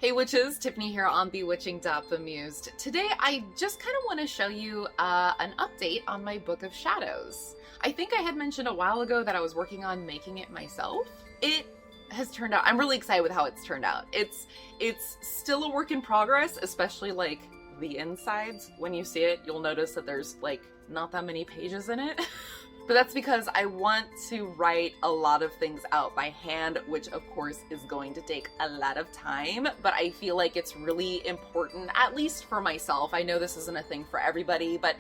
Hey witches, Tiffany here on Bewitching.Bemused. Today I just kind of want to show you an update on my Book of Shadows. I think I had mentioned a while ago that I was working on making it myself. It has turned out, I'm really excited with how it's turned out. It's still a work in progress, especially like the insides. When you see it, you'll notice that there's like not that many pages in it. But that's because I want to write a lot of things out by hand, which of course is going to take a lot of time, but I feel like it's really important, at least for myself. I know this isn't a thing for everybody, but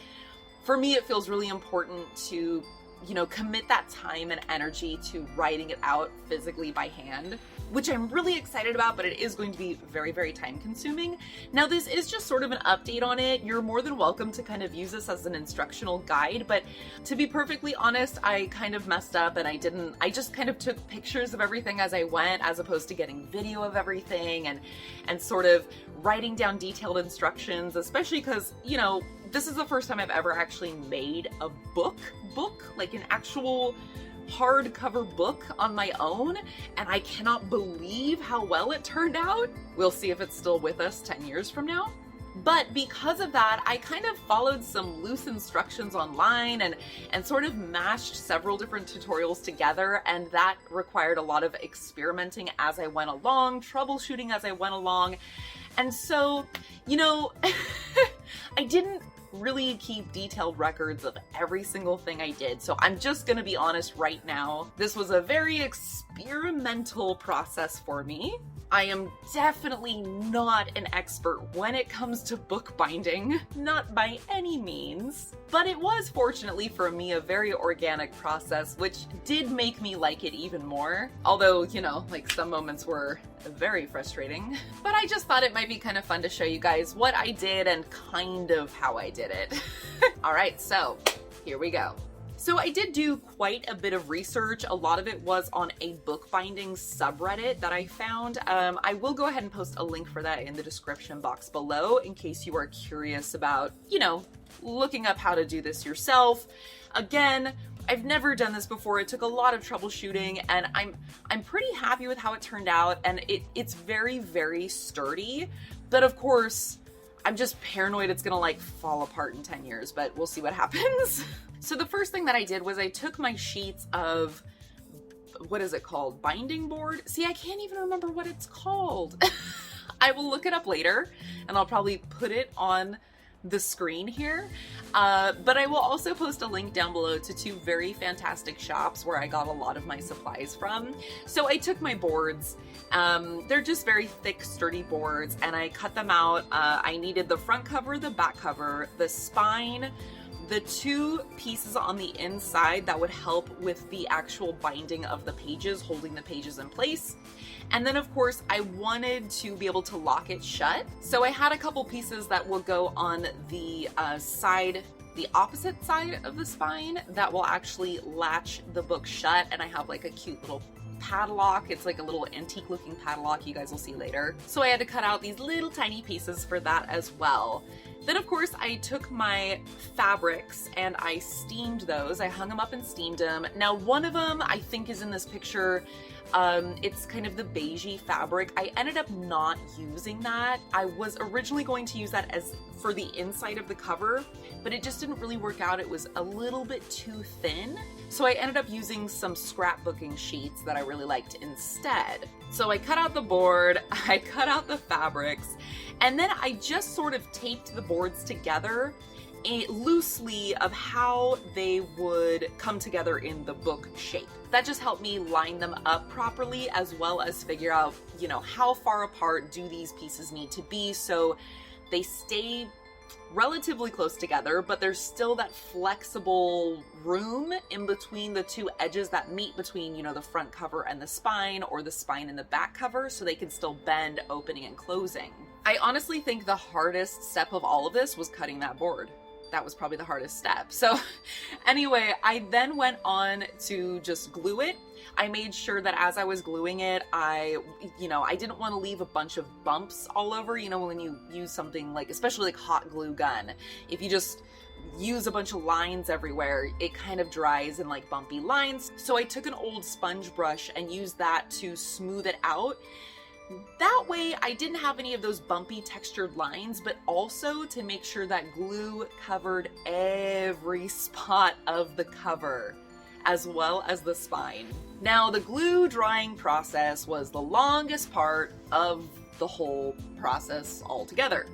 for me it feels really important to, you know, commit that time and energy to writing it out physically by hand, which I'm really excited about, but it is going to be very, very time consuming. Now this is just sort of an update on it. You're more than welcome to kind of use this as an instructional guide, but to be perfectly honest, I kind of messed up and I just kind of took pictures of everything as I went, as opposed to getting video of everything and sort of writing down detailed instructions, especially because, you know, this is the first time I've ever actually made a book, like an actual hardcover book on my own, and I cannot believe how well it turned out. We'll see if it's still with us 10 years from now. But because of that, I kind of followed some loose instructions online and sort of mashed several different tutorials together, and that required a lot of experimenting as I went along, troubleshooting as I went along. And so, you know, I didn't really keep detailed records of every single thing I did. So I'm just gonna be honest right now. This was a very experimental process for me. I am definitely not an expert when it comes to bookbinding, not by any means, but it was fortunately for me a very organic process, which did make me like it even more. Although, you know, like some moments were very frustrating, but I just thought it might be kind of fun to show you guys what I did and kind of how I did it. All right, so here we go. So I did do quite a bit of research. A lot of it was on a bookbinding subreddit that I found. I will go ahead and post a link for that in the description box below in case you are curious about, you know, looking up how to do this yourself. Again, I've never done this before. It took a lot of troubleshooting, and I'm pretty happy with how it turned out, and it's very, very sturdy. But of course, I'm just paranoid it's gonna like fall apart in 10 years, but we'll see what happens. So the first thing that I did was I took my sheets of, what is it called? Binding board? See, I can't even remember what it's called. I will look it up later and I'll probably put it on the screen here. But I will also post a link down below to two very fantastic shops where I got a lot of my supplies from. So I took my boards. They're just very thick, sturdy boards, and I cut them out. I needed the front cover, the back cover, the spine, the two pieces on the inside that would help with the actual binding of the pages, holding the pages in place. And then of course I wanted to be able to lock it shut. So I had a couple pieces that will go on the side, the opposite side of the spine that will actually latch the book shut. And I have like a cute little padlock. It's like a little antique looking padlock you guys will see later. So I had to cut out these little tiny pieces for that as well. Then of course I took my fabrics and I steamed those. I hung them up and steamed them. Now one of them I think is in this picture. It's kind of the beigey fabric. I ended up not using that. I was originally going to use that as for the inside of the cover, but it just didn't really work out. It was a little bit too thin. So I ended up using some scrapbooking sheets that I really liked instead. So I cut out the board, I cut out the fabrics, and then I just sort of taped the boards together loosely of how they would come together in the book shape. That just helped me line them up properly, as well as figure out, you know, how far apart do these pieces need to be so they stay relatively close together, but there's still that flexible room in between the two edges that meet between, you know, the front cover and the spine, or the spine and the back cover, so they can still bend opening and closing. I honestly think the hardest step of all of this was cutting that board. That was probably the hardest step. So anyway, I then went on to just glue it. I made sure that as I was gluing it, I didn't want to leave a bunch of bumps all over, you know, when you use something like, especially like hot glue gun. If you just use a bunch of lines everywhere, it kind of dries in like bumpy lines. So I took an old sponge brush and used that to smooth it out. That way I didn't have any of those bumpy textured lines, but also to make sure that glue covered every spot of the cover, as well as the spine. Now, the glue drying process was the longest part of the whole process altogether.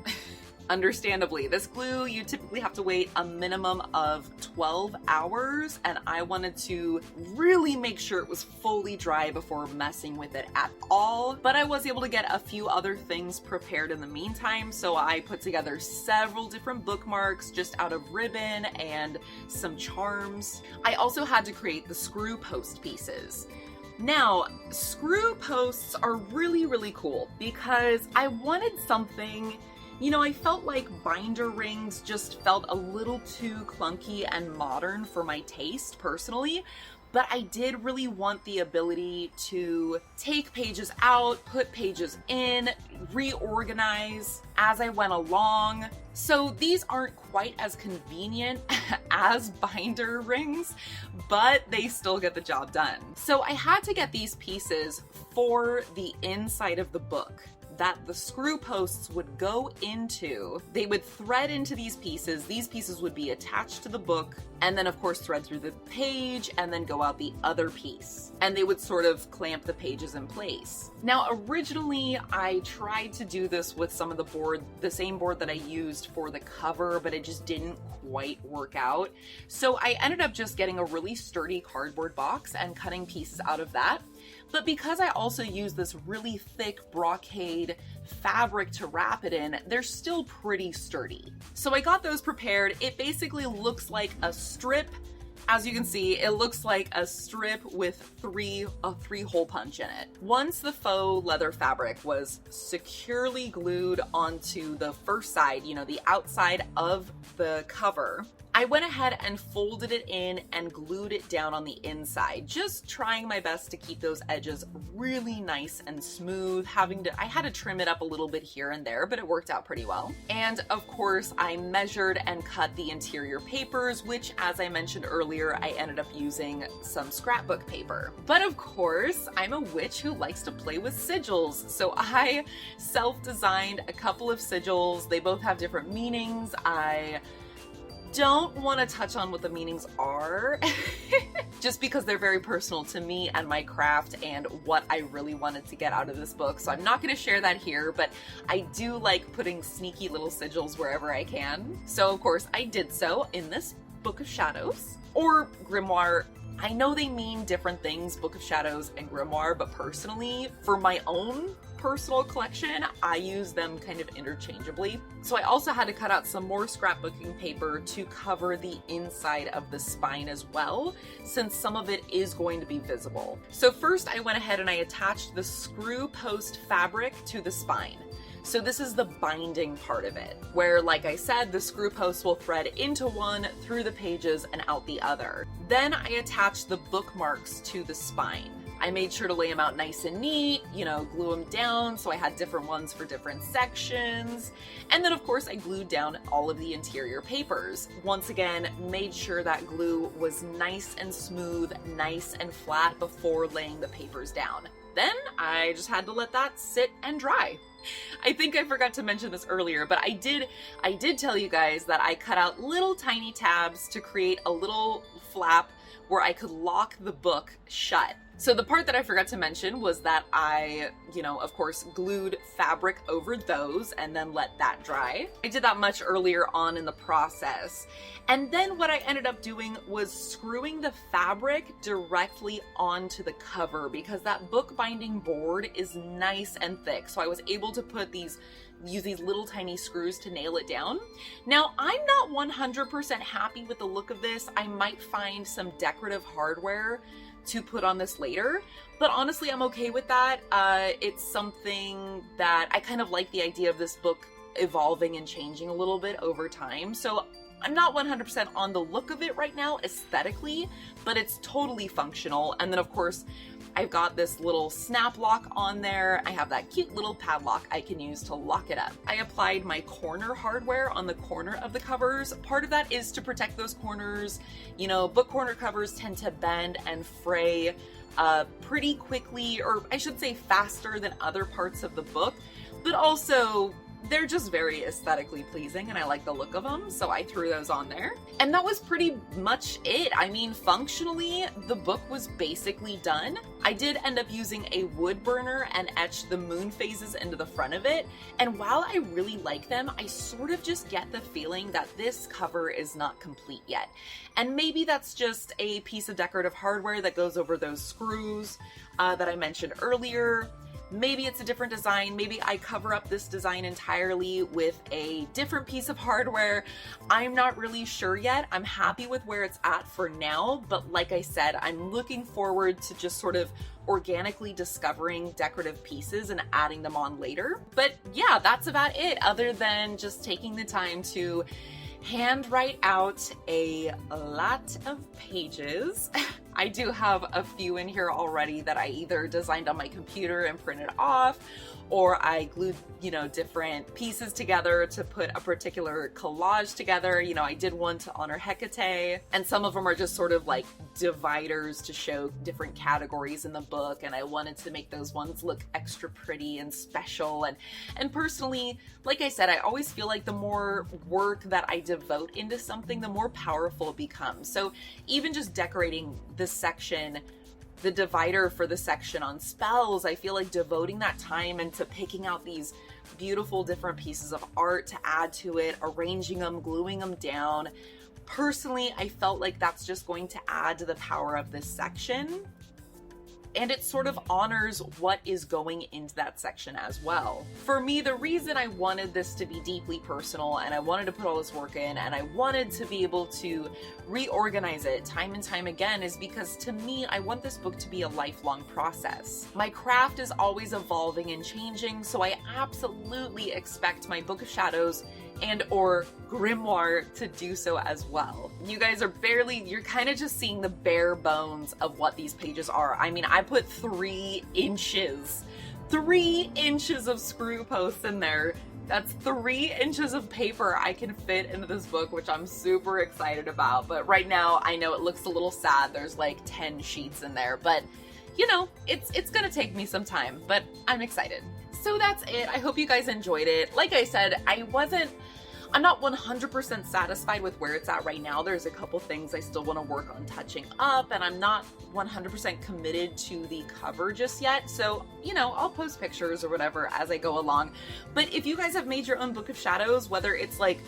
Understandably, this glue, you typically have to wait a minimum of 12 hours, and I wanted to really make sure it was fully dry before messing with it at all. But I was able to get a few other things prepared in the meantime, so I put together several different bookmarks just out of ribbon and some charms. I also had to create the screw post pieces. Now, screw posts are really, really cool because I wanted something. You know, I felt like binder rings just felt a little too clunky and modern for my taste personally, but I did really want the ability to take pages out, put pages in, reorganize as I went along. So these aren't quite as convenient as binder rings, but they still get the job done. So I had to get these pieces for the inside of the book that the screw posts would go into. They would thread into these pieces would be attached to the book, and then of course thread through the page and then go out the other piece. And they would sort of clamp the pages in place. Now originally I tried to do this with some of the same board that I used for the cover, but it just didn't quite work out. So I ended up just getting a really sturdy cardboard box and cutting pieces out of that. But because I also use this really thick brocade fabric to wrap it in, they're still pretty sturdy. So I got those prepared. It basically looks like a strip. As you can see, it looks like a strip with a three-hole punch in it. Once the faux leather fabric was securely glued onto the first side, you know, the outside of the cover, I went ahead and folded it in and glued it down on the inside, just trying my best to keep those edges really nice and smooth. I had to trim it up a little bit here and there, but it worked out pretty well. And of course, I measured and cut the interior papers, which, as I mentioned earlier, I ended up using some scrapbook paper. But of course, I'm a witch who likes to play with sigils, so I self-designed a couple of sigils. They both have different meanings. I don't want to touch on what the meanings are just because they're very personal to me and my craft and what I really wanted to get out of this book. So I'm not going to share that here, but I do like putting sneaky little sigils wherever I can. So of course I did so in this Book of Shadows, or grimoire. I know they mean different things, Book of Shadows and grimoire, but personally, for my own personal collection, I use them kind of interchangeably. So I also had to cut out some more scrapbooking paper to cover the inside of the spine as well, since some of it is going to be visible. So first I went ahead and I attached the screw post fabric to the spine. So this is the binding part of it, where, like I said, the screw posts will thread into one, through the pages, and out the other. Then I attached the bookmarks to the spine. I made sure to lay them out nice and neat, you know, glue them down so I had different ones for different sections. And then of course I glued down all of the interior papers. Once again, made sure that glue was nice and smooth, nice and flat before laying the papers down. Then I just had to let that sit and dry. I think I forgot to mention this earlier, but I did tell you guys that I cut out little tiny tabs to create a little flap where I could lock the book shut. So the part that I forgot to mention was that I, of course, glued fabric over those and then let that dry. I did that much earlier on in the process. And then what I ended up doing was screwing the fabric directly onto the cover because that bookbinding board is nice and thick. So I was able to use these little tiny screws to nail it down. Now, I'm not 100% happy with the look of this. I might find some decorative hardware to put on this later, but honestly, I'm okay with that. It's something that I kind of like the idea of this book evolving and changing a little bit over time. So I'm not 100% on the look of it right now aesthetically, but it's totally functional. And then of course, I've got this little snap lock on there. I have that cute little padlock I can use to lock it up. I applied my corner hardware on the corner of the covers. Part of that is to protect those corners. Book corner covers tend to bend and fray pretty quickly, or I should say faster than other parts of the book, but also they're just very aesthetically pleasing and I like the look of them, so I threw those on there. And that was pretty much it. I mean, functionally, the book was basically done. I did end up using a wood burner and etched the moon phases into the front of it, and while I really like them, I sort of just get the feeling that this cover is not complete yet. And maybe that's just a piece of decorative hardware that goes over those screws that I mentioned earlier. Maybe it's a different design. Maybe I cover up this design entirely with a different piece of hardware. I'm not really sure yet. I'm happy with where it's at for now, but like I said, I'm looking forward to just sort of organically discovering decorative pieces and adding them on later. But yeah, that's about it, other than just taking the time to handwrite out a lot of pages. I do have a few in here already that I either designed on my computer and printed off, or I glued, you know, different pieces together to put a particular collage together. You know, I did one to honor Hecate, and some of them are just sort of like dividers to show different categories in the book, and I wanted to make those ones look extra pretty and special. And personally, like I said, I always feel like the more work that I devote into something, the more powerful it becomes. So even just decorating this section, the divider for the section on spells, I feel like devoting that time into picking out these beautiful different pieces of art to add to it, arranging them, gluing them down. Personally, I felt like that's just going to add to the power of this section. And it sort of honors what is going into that section as well. For me, the reason I wanted this to be deeply personal and I wanted to put all this work in and I wanted to be able to reorganize it time and time again is because to me, I want this book to be a lifelong process. My craft is always evolving and changing, so I absolutely expect my Book of Shadows and or grimoire to do so as well. You guys are you're kind of just seeing the bare bones of what these pages are. I mean, I put 3 inches of screw posts in there. That's 3 inches of paper I can fit into this book, which I'm super excited about. But right now, I know it looks a little sad. There's like 10 sheets in there, but you know, it's gonna take me some time, but I'm excited. So that's it. I hope you guys enjoyed it. Like I said, I'm not 100% satisfied with where it's at right now. There's a couple things I still want to work on touching up, and I'm not 100% committed to the cover just yet. So, you know, I'll post pictures or whatever as I go along. But if you guys have made your own Book of Shadows, whether it's like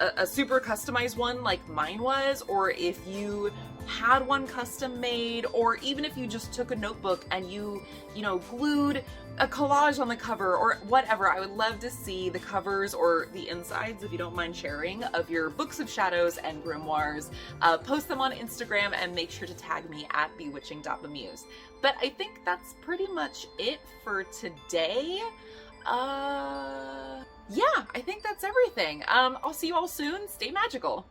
a super customized one like mine was, or if you had one custom made, or even if you just took a notebook and you know, glued a collage on the cover or whatever, I would love to see the covers or the insides, if you don't mind sharing, of your Books of Shadows and grimoires. Post them on Instagram and make sure to tag me at Bewitching.Bemused. But I think that's pretty much it for today. Yeah, I think that's everything. I'll see you all soon. Stay magical.